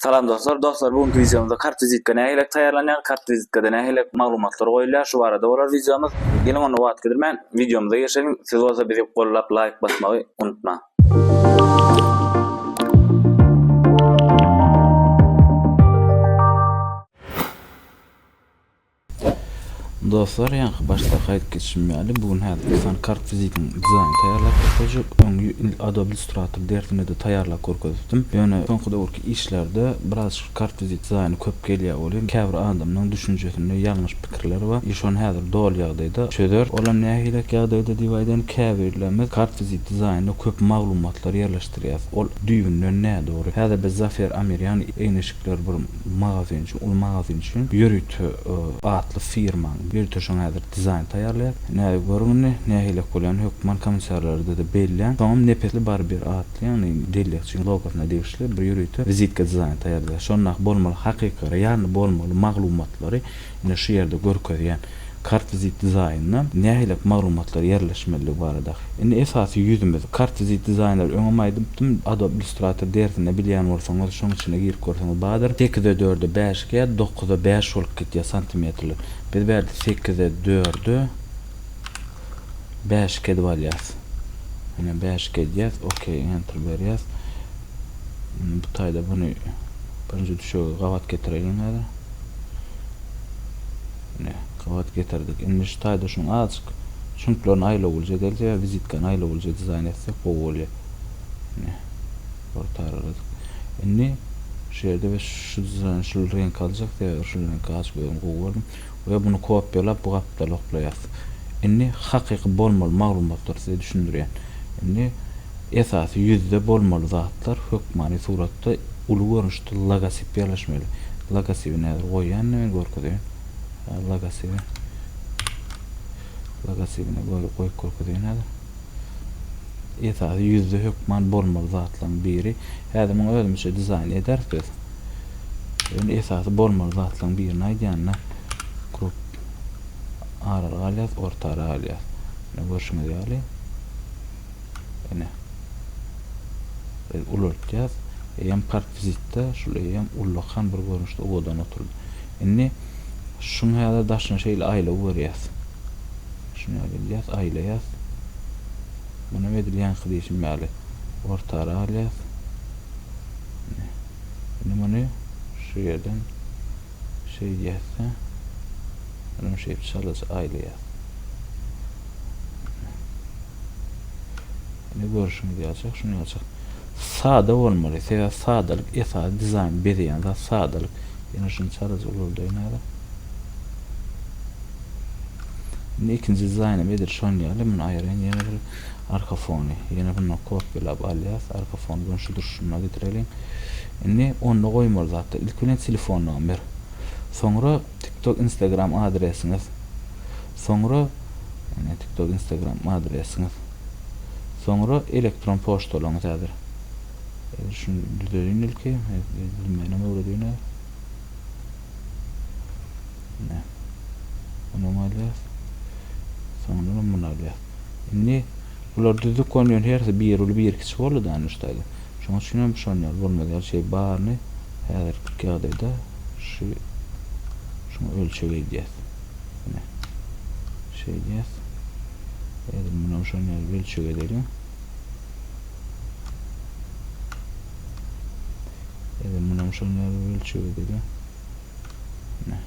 Salam dostlar. Dostlar, bugünkü videomuzda kartvizitka nähilek taýýarlanýar, kartvizitkada nähilek maglumatlar goýulýar, şu barada bolar videomuz. Gelin onu wagt gedirmän, videomuza geçelim. Siz bolsa bizi gollap like basmagy unutma. Dostlar, ýa-ni başda gaýdyp geçişmeli. Bugün häzir insan kartvizitini dizayn taýýarlap görkezip, öňe Adobe Illustrator dersine de taýýarlap görkezdim. Ýöne soňky döwürki işlerde biraz kartvizit dizaýny köp gelýär bolar. Käbir adamyň düşünjesinde ýalňyş pikirler bar. Şonu häzir dol ýagdaýda çözer. Olam nähilek ýagdaýda diýýärden käbirlemez kartvizit dizaýnyna köp maglumatlar ýerleşdirýär. Ol düýbünden näde dogry. Häzir biz Zafer Amiryan eýneşikler bir magazin üçin, ul magazin üçin ýörütü atly firmaň bir töşüň häzir dizayn taýýarlaýar. Näde görüňni, nähilek bolan hökman komissiýarlarda da bellilen. Tamam nepetli bar bir atly, ýani delekçi logosyna degişli bir ýörütü vizitka dizayn taýýarlaýar. Şonnak bolmaly hakyky, ýani bolmaly maglumatlary ine şu ýerde görkezýän kartvizit dizaýnyna nähilek maglumatlar ýerleşmeli barada. Indi esasy ýüzümüz kartvizit dizaýnlar öňemäýdim Adobe Illustrator dersine bilýän bolsaňyz şoň içine girip görseňiz badyr 8'e 4'e 5'e 9'e 5 bolup gitýär santimetrler. Biz berdi 8'e 4'e 5 dip alýas. Ýene 5 ýaz, okey, enter berýäs. Bu taýda buny birinji düşöge gawat getirelim hadi. Ne, gawat getirdik. Indi şu taýda şuň azık şunklaryn aýla bolýar delse, vizitkany aýla bolýar dizayn etsek bolýar. Ne, ortaradyk. Indi şu ýerde we şu dizayn şu renk aljak diýär, şu renk açyp goýdum. We bunu kopýalap bu gapda loklaýas. Indi hakyky bolmaly maglumatlar size düşündirýän. Indi esasy ýüzde bolmaly zatlar hökmany suratda uly görnüşde logotip ýerleşmeli. Logotipi nädir goýýan näme görkezýän? Logotipini goýup görkezýän nädir? Esasy ýüzde hökman bolmaly zatlaryň biri. Häzir muňa özümçe dizayn edersiz. Indi esasy bolmaly zatlaryň birini aýdýanna grup arary alyas, ortary alyas. Ne görüşmek ýaly. Ene. Ulutýas. Ýam kartvizitde şuleýam ullakan bir görnüşde odan oturdy. Indi şuň häzir daşyň şeýle aýla görýäs. Şuny alýas, aýlaýas. Buna edilýän hydyşym ýaly. Ortary alyas. Indi muny şu ýerden şey ýetse, ana şey çalys aýlaýas. Ne görüşmek ýaly, şuny ýaly. Sada bolmaly, sebäp sadalyk esas dizayn berýän zat sadalyk. Ýene şuny çalys ululdaýnar. Ikinci dizaynım edir şon ýaly, muny aýyryn ýene arka fony. Ýene bunu kopýalap alýas, arka fonu şudur şuna getirelim. Indi onu goýmaly zatda. Ilk bilen telefon nomer. Soňra TikTok, Instagram adresiňiz. Soňra ýene TikTok, Instagram adresiňiz. Soňra elektron poçtalaryňyz häzir. Şunu düzeliň ilki, bilmenem öwredýän. Ne? Onu alýas. Soňra muny alýas. Indi bular düzlük konuyor herse bir ulu bir kiçik boldy da anuşdaýdy. Şoň üçin şoň ýaly bolmaýar şey barny häzir ýagdaýda şunu ölçege edýäs. Ne? Şey edýäs. Bunu şoň ýaly ölçege edelim. Bunu şoň ýaly ölçege edelim. Ne?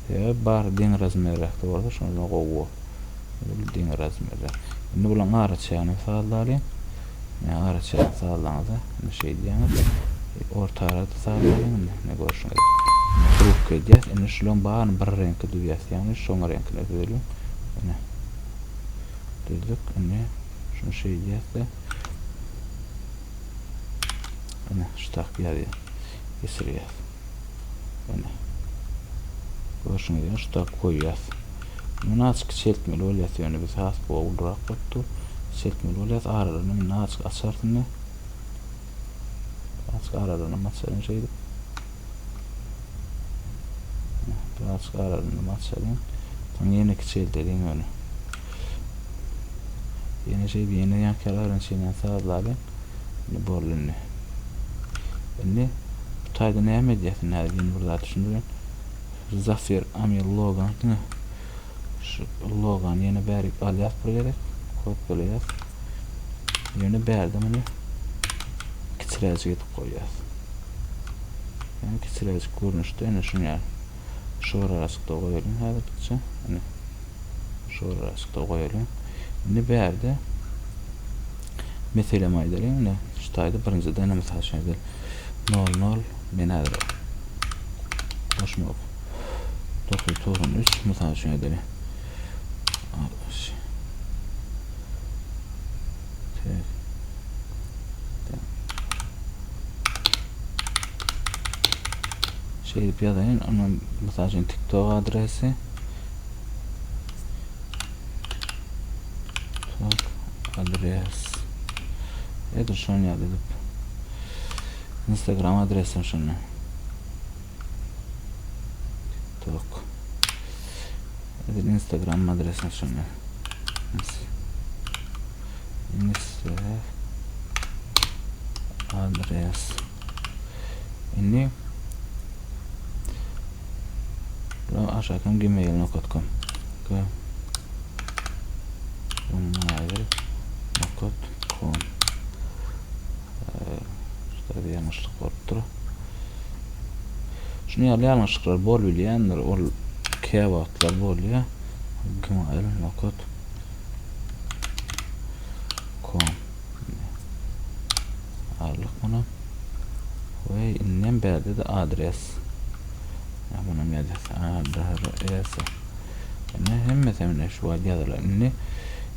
Ya bar diň razmerlerde bolsa şonu goýup. Diň razmerler. Indi bulan araçyny sağlaýan. Ne araçyny sağlaňyza şey diýäňiz. Ortara sağlaýan ne görüşmek. Grup edýäs, indi şolon barny bir renkde düýäs, ýani şoň renkle düýelim. Ne? Düýdük, indi şunu şey diýäs. Ne, şu takýar. Esirýär. Ne? Görüşmek şu tak koýýas. Muny açyk çeltmeli bolýar, ýöne biz has bu uldurak bolupdy. Çeltmeli bolýar, aralarynda muny açyk açardyň. Açyk aralarynda açardyň şeýdi. Açyk aralarynda açardyň. Taň ýene çelteliň ýöne. Ýene şey ýene ýakalaryň şeýle sağlaýan. Ne bolunni. Ne Tayda ne medyasın nädin burada düşündürün. Zafer Amil Logan ne? Şu Logan yeni berik alyas buraya kopyalayas. Yeni berdim onu kiçiräçe getip koýýas. Yani kiçiräçe görnüşde ene şunu ýa. Şol arasykda goýalım häzirçe. Ene şol arasykda goýalım. Ne berdi? Mesele maýdaryň ne? Şu taýda birinji deneme taşýardy. 00 men häzir. Hoşmok. 993 mysal şunu edeli. Şey piyadayın onun mysal şunu TikTok adresi. Adres. Edir şunu ýa-da Instagram adresim şunu. TikTok. Edir Instagram adresim şunu. Instagram adres. Ini aşağıdan gmail.com gmail.com Şurada bir yanlışlık vardır. Şunu yanlışlıklar bolýandyr, ol kebaplar bolýar. gmail.com Arlyk buna. Ve innen berde de adres. Ya buna medres adres. Ne hemme temne şu ýazylar. Ne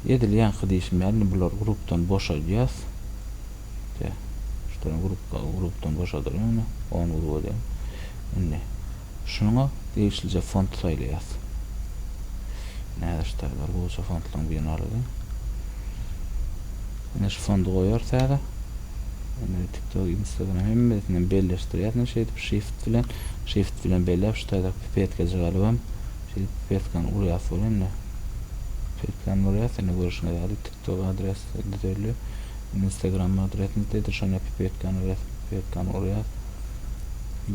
edilýän hydyşmärni bular grupdan boşalýas. De şuların grupdan boşaldyryň. Onu bolýar. Ne şuna değişilce font saýlaýas. Näde ştaýlar bu fontlaryň birini alady. Ne şu fontu goýar täze. Yani TikTok, Instagram hemmesinden belleştirýär. Ne şey shift bilen bellep ştaýda pipetke jagalybam. Şey pipetken urýas bolan ne? Pipetken urýas ne görüşne ýa-da TikTok adres edilýär. Instagram adresini de şonu pipetken urýas.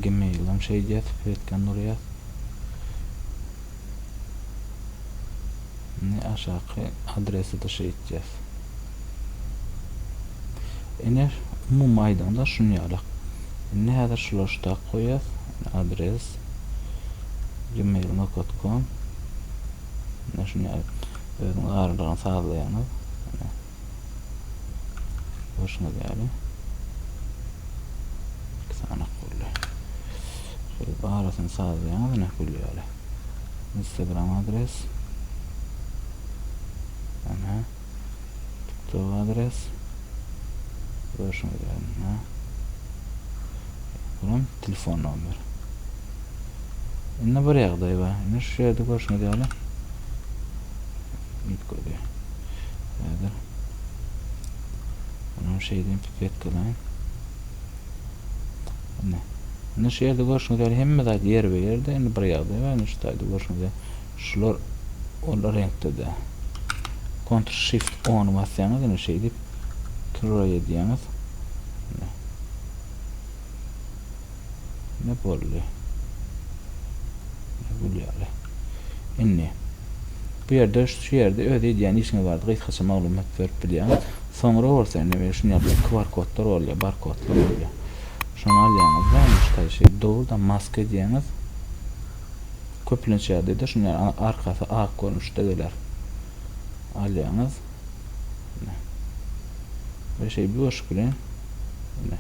Gmail'dan şey diýär, pipetken urýas. Ne aşağı adresi de şey diýär. Ene bu maydanda şunu ýalak. Ne häzir şulaşda goýas adres gmail.com ne şunu özüň aradan saglaýany. Hoşuna geldi. Sana kolla. Şöyle arasını sağlayan ne koyuyor? Instagram adres. Ana. TikTok adres. Hoşuna geldi. Bunun telefon numara. Ne buraya kadar var? Ne şu yerde hoşuna geldi? Git koyuyor. Evet. Onun şeyden pipet kılan. Ne şu yerde görüşmek üzere hemme de yer bir yerde ne buraya da var ne şu tayda görüşmek üzere şular onlar renkte de Ctrl Shift 10 basyanız ne şeydi Ctrl ediyeniz ne bolly ne bulyarlı inni bu yerde şu yerde ödeydiyen işine vardı gayet kaça maglumat verip bilýän sonra olsa ne şunu yapıp QR kodlar oluyor barkodlar oluyor şunu alýanyz da işte şey doğrudan maske diýeniz köplençe de şunu arkası ak görünüşde geler alýanyz ve şey bir boş bilen ne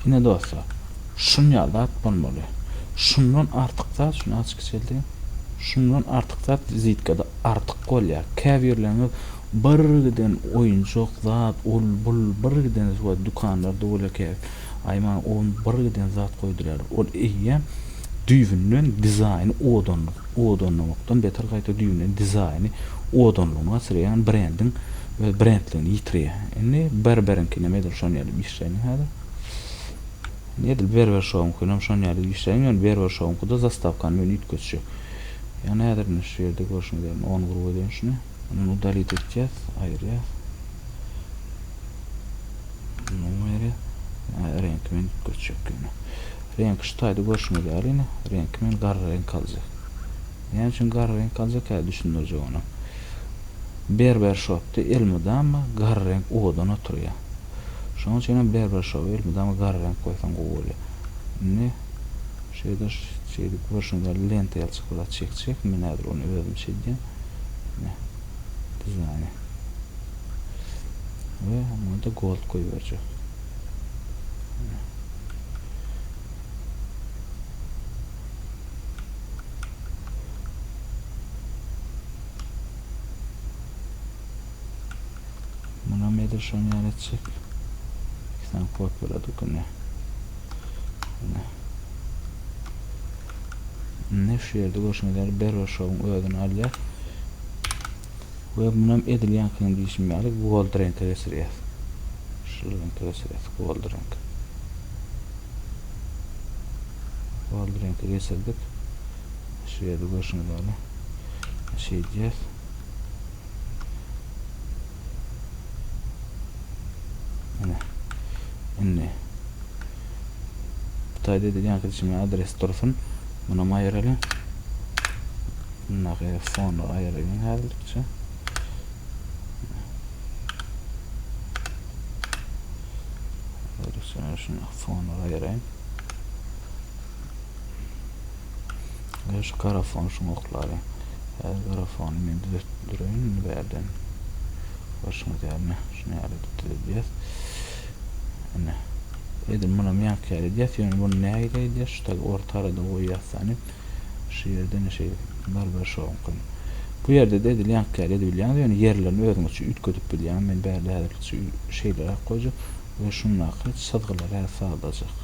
yine dostlar şunu ýa-da atmaly. Şundan artık da şunu açık çeldi. Şundan artık da zitkada artık golya. Käwirleriniz bir giden oyuncak zat ol bul bir giden şu dükkanlarda bolake. Ayman on bir giden zat koydular. Ol iýe düýbünden dizaýny odonlukdan beter gaýta düýbünden dizaýny odonlugyna sürýän brendin we brendligini ýitirýär. Indi berberinkine medir şonu ýaly işlerini hada. Nedil berber şoňkynam şonu ýaly işlerini berber şoňkyda zastavkany ýitgüçi. Ya nädermiş şu ýerde görüşmeden 10 grup eden şunu. Onu dalit edeceğiz. Ayıracağız. Numara. Renk men göçecek yani. Renk şutaydı görüşmedi alayını. Renk men garra renk kalacak. Yani için garra renk kalacak ya düşündürce onu. Berber shop'ta elmida ama garra renk odan oturuyor. Şoň üçin berber shop elmida ama garra renk koysan gowy. Ne? Şeyde görüşmedi lente ýalçykla çekecek. Men nädir onu özüm şeyden. Ne? Dizayn. Ve bunu da gold koyacak. Buna medir şunu yaratacak. Sen kopyaladık ne? Ne şu yerde görüşmeleri berber show'un ödünü alıyor. Ve buna edilýän kyn diýişmeli gold renk kesirýär. Şu renk kesirýär gold renk. Gold renk kesirdik. Şu yerde görüşmeleri şey diýär. Ne? Taýda edilýän kysmy adres tarafyn buna aýraly. Bunga fon aýraly häzirçe. Şuna fon aýraly. Ve şu kara fon şunu oklary. Her kara fonu men düzeltdirýän berden. Başyma därme şunu ýalyp ana edim buna ýank ýalyp ýöne bunu näýe diýär şu orta arada goýýarsany şu ýerde şey barbar şoňkyn bu ýerde de ýank ýalyp bilýän ýöne ýerlerini özüň üçin ütkötüp bilýän men bäri häzirçi şeyler goýjak we şundan hiç sadgylar her sağlajak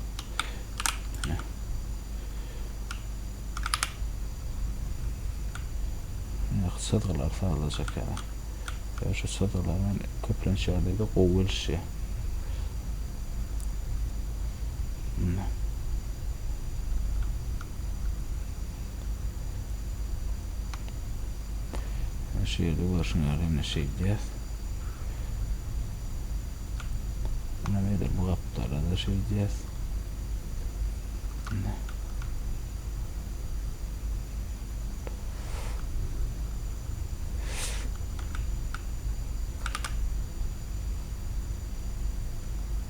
sadgylar sağlajak ya şu sadgylaryň köplenşärde gowulşy şu yerde görüşmelerine şey diyeceğiz. Buna nedir bu kapılara da şey diyeceğiz.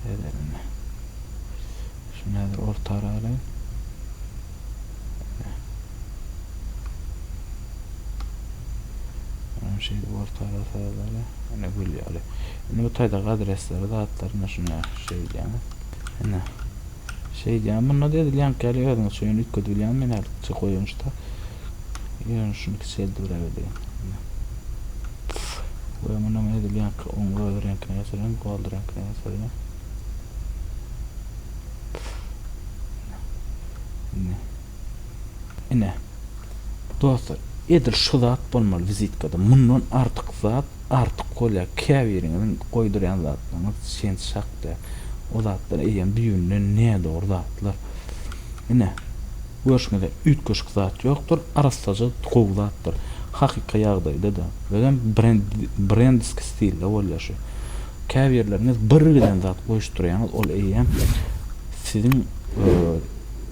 Edelim. Şu nedir orta arayın. Şeyde orta araları ne gülüyor öyle. Bu tayda adresleri dağıtlarına şuna şey diyeceğim. Ne? Şey diyeceğim. Bununla edilýän keli özüň şoýun ütköp edilýän men her koýunçda. Ýöne şunu seldirebilýän. Ve buna edilýän oňa renkine ýasaryň, gold renkine ýasaryň. Ne? Dostlar, edil şu zat bolmaly vizitkada. Mundan artyk zat, artyk kolya käwiriňiň goýdurýan zatlaryň şen şakda. O zatlar eýen büýünde ne dogry zatlar. Ne? Görüşmede ütköşk zat ýokdur, arasaja gowy zatlar. Hakyky ýagdaýda da bilen brendski stilde bolýar. Käwirleriniz birden zat goýuşdurýan ol eýen sizin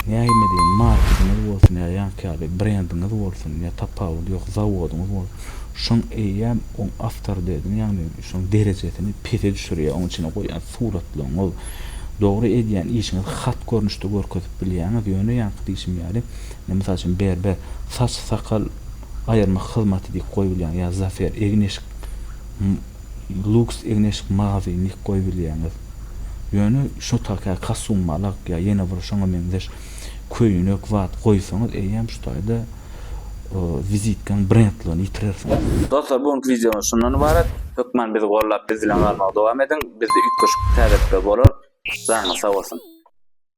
näýmediň markaňyz bolsun, ýa-ni brandyňyz bolsun, ýa tapawy ýok zawodyňyz bolsun. Şoň eýen on after dedim, ýa-ni şoň derejesini pete düşürýär, onuň içine goýan suratlaryň ol dogry edýän işiňiz hat görnüşde görkezip bilýäňiz ýöne ýanky diýişmýäli. Mesalan üçin berber saç sakal aýarma hyzmaty diýip goýulýan ýa Zafer Egneş Lux Egneş magazyny goýulýan. Ýöne şu taka kasummalak ýa ýene bir şoňa mendeş köýünök wat goýsaňyz eýem şu taýda vizitkan brendlaryny ýitirersiniz. Dostlar, bu videomuz şundan ibaret. Hökmen bizi gollap bizle galmagy dowam edin. Bizde ütköşük täzetde bolar. Zaňa sag bolsun.